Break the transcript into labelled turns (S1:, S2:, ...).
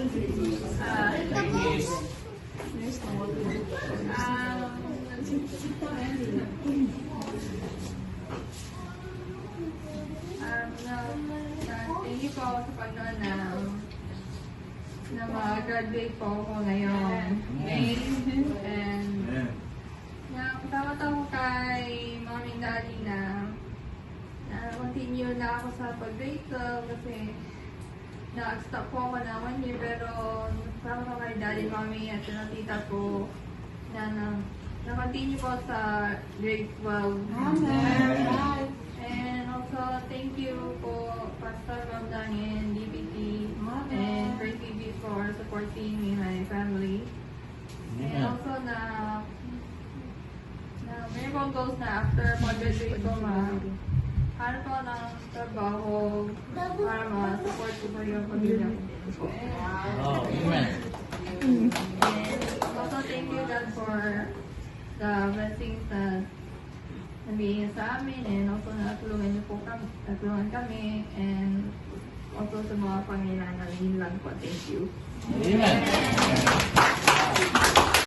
S1: Thank you po sa Panginoon na mag-graduate po ako ngayon. May, and patawat ako kay Mommy and Daddy na continue na ako sa pag-grade 12 kasi na-stop po ako na 1 year, pero patawat ako kay Daddy, Mommy at yung tita ko na-continue po sa grade 12. And also, thank you po Pastor Ramdan and DPT and First TV for supporting me and my family. And also meron pong goals na after mag-graduate ko ano po ng trabaho para ma-support ko po yung pamilya ko.
S2: Amen.
S1: And also, thank you God for the blessings na nabigyan sa amin, and also natulungan kami, and also sa mga pangailangan lang po. Thank you.
S2: Amen.